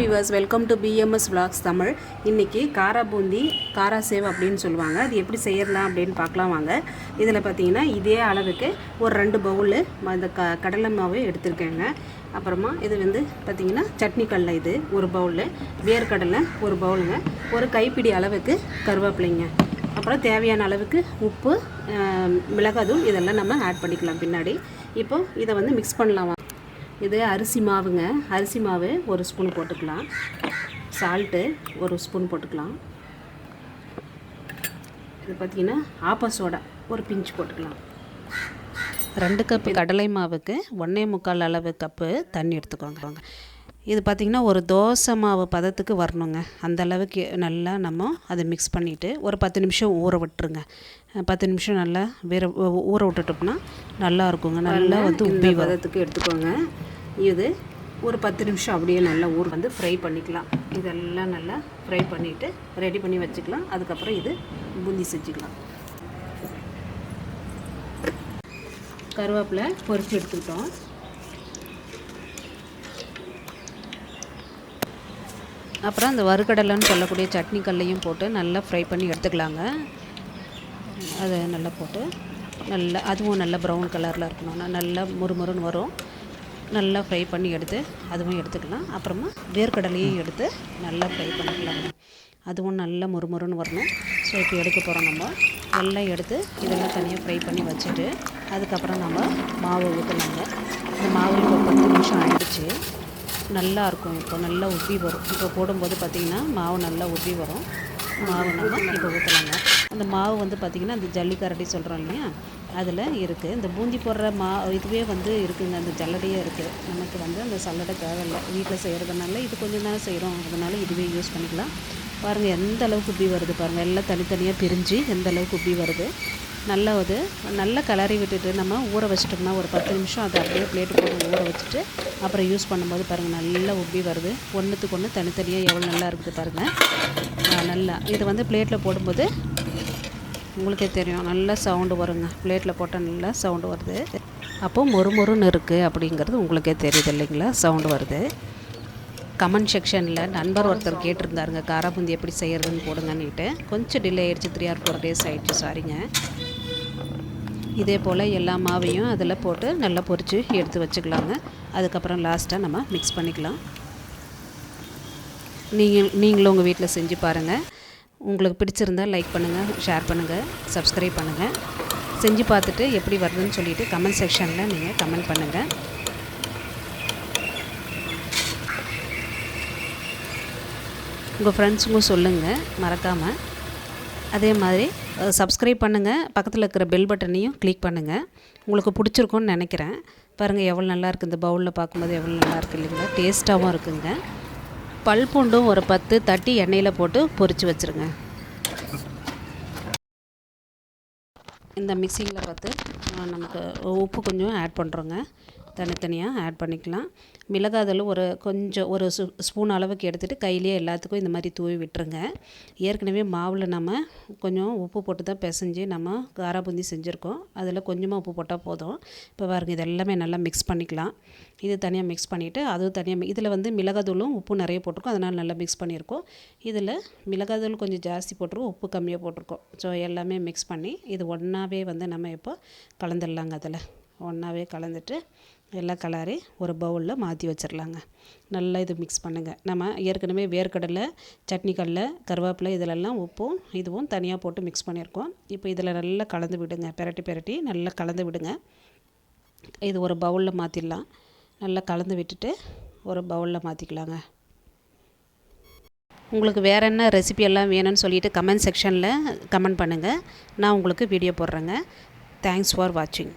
viewers, welcome to BMS VLOGS TAMIL. இன்னைக்கு காரா பூந்தி காரா சேவ் அப்படினு சொல்வாங்க. அது எப்படி செய்யலாம் அப்படினு பார்க்கலாம் வாங்க. இதில பாத்தீங்கன்னா இதே அளவுக்கு ஒரு 2 பவுல் அந்த கடலை மாவு எடுத்துர்க்கேங்க. அப்புறமா இது வந்து பாத்தீங்கன்னா சட்னி கடலை இது ஒரு பவுல், வேர்க்கடலை ஒரு பவுலுங்க. ஒரு கைப்பிடி அளவுக்கு கருவேப்பிலைங்க. அப்புறம் தேவையான அளவுக்கு உப்பு, மிளகாய்த்தூள் இதெல்லாம் நம்ம ஆட் பண்ணிக்கலாம் பின்னாடி. இப்போ இத வந்து mix பண்ணலாம். இது அரிசி மாவுங்க. அரிசி மாவு ஒரு ஸ்பூன் போட்டுக்கலாம். சால்ட்டு ஒரு ஸ்பூன் போட்டுக்கலாம். இது பார்த்தீங்கன்னா ஆப்ப சோடா ஒரு பிஞ்ச் போட்டுக்கலாம். 2 கப் கடலை மாவுக்கு 1.25 அளவு கப்பு தண்ணி எடுத்துக்கோங்க. இது பார்த்திங்கன்னா ஒரு தோசை மாவு பதத்துக்கு வரணுங்க. அந்த அளவுக்கு நல்லா நம்ம அதை மிக்ஸ் பண்ணிவிட்டு ஒரு 10 நிமிஷம் ஊற விட்டுருங்க. 10 நிமிஷம் நல்லா ஊற விட்டுட்டோம்னா நல்லா இருக்குங்க. நல்லா வந்து உப்பி பதத்துக்கு எடுத்துக்கோங்க. இது ஒரு 10 நிமிஷம் அப்படியே நல்லா வந்து ஃப்ரை பண்ணிக்கலாம். இதெல்லாம் நல்லா ஃப்ரை பண்ணிவிட்டு ரெடி பண்ணி வச்சுக்கலாம். அதுக்கப்புறம் இது பூந்தி செஞ்சுக்கலாம். கருவேப்பிலை பொரிச்சு எடுத்துக்கிட்டோம். அப்புறம் அந்த வறுக்கடலைன்னு சொல்லக்கூடிய சட்னி கல்லையும் போட்டு நல்லா ஃப்ரை பண்ணி எடுத்துக்கலாங்க. அதை நல்லா போட்டு நல்லா அதுவும் நல்லா ப்ரௌன் கலரில் இருக்கணும். நல்லா முறுமுறுன்னு வரும். நல்லா ஃப்ரை பண்ணி எடுத்து அதுவும் எடுத்துக்கலாம். அப்புறமா வேர்க்கடலையும் எடுத்து நல்லா ஃப்ரை பண்ணிக்கலாங்க. அதுவும் நல்லா முறுமுறுன்னு வரணும். ஸோ இப்போ எடுக்க போகிறோம். நம்ம நல்லா எடுத்து இதெல்லாம் தனியாக ஃப்ரை பண்ணி வச்சுட்டு அதுக்கப்புறம் நம்ம மாவு ஊற்றலாங்க. இந்த மாவு இப்போ 10 நிமிஷம் ஆகிடுச்சு. நல்லாயிருக்கும். இப்போ நல்லா உப்பி வரும். இப்போ போடும்போது பார்த்திங்கன்னா மாவு நல்லா உப்பி வரும். மாவு நம்ம இப்போ ஊற்றலாங்க. அந்த மாவு வந்து பார்த்திங்கன்னா அந்த ஜல்லிக்கரண்டி சொல்கிறோம் இல்லையா, அதில் இருக்குது. இந்த பூந்தி போடுற இதுவே வந்து இருக்குதுங்க. அந்த ஜல்லடையே இருக்குது. நமக்கு வந்து அந்த சல்லடை தேவையில்லை. வீட்டில் செய்கிறதுனால இது கொஞ்சம் தான் செய்கிறோம். அதனால் இதுவே யூஸ் பண்ணிக்கலாம். பாருங்கள் எந்த அளவுக்கு உப்பி வருது பாருங்கள். எல்லாம் தனித்தனியாக பிரிஞ்சு எந்த அளவுக்கு உப்பி வருது. நல்லா கிளறி விட்டுட்டு நம்ம ஊற வச்சிட்டோம்னா ஒரு 10 நிமிஷம் அதை அப்படியே பிளேட்டு போட்டு ஊற வச்சுட்டு அப்புறம் யூஸ் பண்ணும்போது பாருங்கள் நல்லா உப்பி வருது. ஒன்றுத்துக்கு ஒன்று தனித்தனியாக எவ்வளோ நல்லா இருக்குது பாருங்கள். நல்லா இது வந்து பிளேட்டில் போடும்போது உங்களுக்கே தெரியும் நல்லா சவுண்டு வருங்க. பிளேட்டில் போட்டால் நல்லா சவுண்டு வருது. அப்போது மொறுமொறுன்னு இருக்குது அப்படிங்கிறது உங்களுக்கே தெரியுது இல்லைங்களா, சவுண்டு வருது. கமெண்ட் செக்ஷனில் நண்பர் ஒருத்தர் கேட்டிருந்தாருங்க காரா பூந்தி எப்படி செய்கிறதுன்னு போடுங்கன்னுட்டு. கொஞ்சம் டிலே ஆகிடுச்சு. 3 or 4 days ஆகிடுச்சு, சாரிங்க. இதே போல் எல்லா மாவையும் அதில் போட்டு நல்லா பொரித்து எடுத்து வச்சுக்கலாங்க. அதுக்கப்புறம் லாஸ்ட்டாக நம்ம மிக்ஸ் பண்ணிக்கலாம். நீங்களும் உங்கள் வீட்டில் செஞ்சு பாருங்கள். உங்களுக்கு பிடிச்சிருந்தால் லைக் பண்ணுங்கள், ஷேர் பண்ணுங்கள், சப்ஸ்கிரைப் பண்ணுங்கள். செஞ்சு பார்த்துட்டு எப்படி வருதுன்னு சொல்லிவிட்டு கமெண்ட் செக்ஷனில் நீங்கள் கமெண்ட் பண்ணுங்கள். உங்கள் ஃப்ரெண்ட்ஸுக்கும் சொல்லுங்கள் மறக்காமல். அதே மாதிரி சப்ஸ்கிரைப் பண்ணுங்கள். பக்கத்தில் இருக்கிற பெல் பட்டனையும் கிளிக் பண்ணுங்கள். உங்களுக்கு பிடிச்சிருக்குன்னு நினைக்கிறேன். பாருங்கள் எவ்வளோ நல்லா இருக்குது. இந்த பவுலில் பார்க்கும்போது எவ்வளோ நல்லா இருக்குது இல்லைங்களா, டேஸ்ட்டாகவும் இருக்குங்க. பல்பூண்டும் ஒரு 10 தட்டி எண்ணெயில் போட்டு பொரித்து வச்சுருங்க. இந்த மிக்சியில் பார்த்து நமக்கு உப்பு கொஞ்சம் ஆட் பண்ணுறோங்க. தனித்தனியாக ஆட் பண்ணிக்கலாம். மிளகாய்த்தூள் ஒரு ஸ்பூன் அளவுக்கு எடுத்துகிட்டு கையிலேயே எல்லாத்துக்கும் இந்த மாதிரி தூவி விட்டுருங்க. ஏற்கனவே மாவில் நம்ம கொஞ்சம் உப்பு போட்டு தான் பிசைஞ்சு நம்ம காரா பூந்தி செஞ்சுருக்கோம். அதில் கொஞ்சமாக உப்பு போட்டால் போதும். இப்போ பாருங்கள் இது எல்லாமே நல்லா மிக்ஸ் பண்ணிக்கலாம். இது தனியாக மிக்ஸ் பண்ணிவிட்டு அதுவும் தனியாக இதில் வந்து மிளகாய்த்தூளும் உப்பு நிறைய போட்டிருக்கோம். அதனால் நல்லா மிக்ஸ் பண்ணியிருக்கோம். இதில் மிளகாய்த்தூள் கொஞ்சம் ஜாஸ்தி போட்டிருக்கோம், உப்பு கம்மியாக போட்டிருக்கோம். ஸோ எல்லாமே மிக்ஸ் பண்ணி இது ஒன்றாவே வந்து நம்ம இப்போ கலந்துடலாங்க. அதில் ஒன்றாவே கலந்துட்டு எல்லாம் கலரி ஒரு பவுலில் மாற்றி வச்சிடலாங்க. நல்லா இது மிக்ஸ் பண்ணுங்கள். நம்ம ஏற்கனவே வேர்க்கடலை, சட்னி கடலை, கருவேப்பிலை இதிலெல்லாம் உப்பும் இதுவும் தனியாக போட்டு மிக்ஸ் பண்ணியிருக்கோம். இப்போ இதில் நல்லா கலந்து விடுங்க. பெரட்டி நல்லா கலந்து விடுங்க. இது ஒரு பவுலில் மாற்றிடலாம். நல்லா கலந்து விட்டுட்டு ஒரு பவுலில் மாற்றிக்கலாங்க. உங்களுக்கு வேறு என்ன ரெசிபி எல்லாம் வேணும்னு சொல்லிவிட்டு கமெண்ட் செக்ஷனில் கமெண்ட் பண்ணுங்கள். நான் உங்களுக்கு வீடியோ போடுறேங்க. தேங்க்ஸ் ஃபார் வாட்சிங்.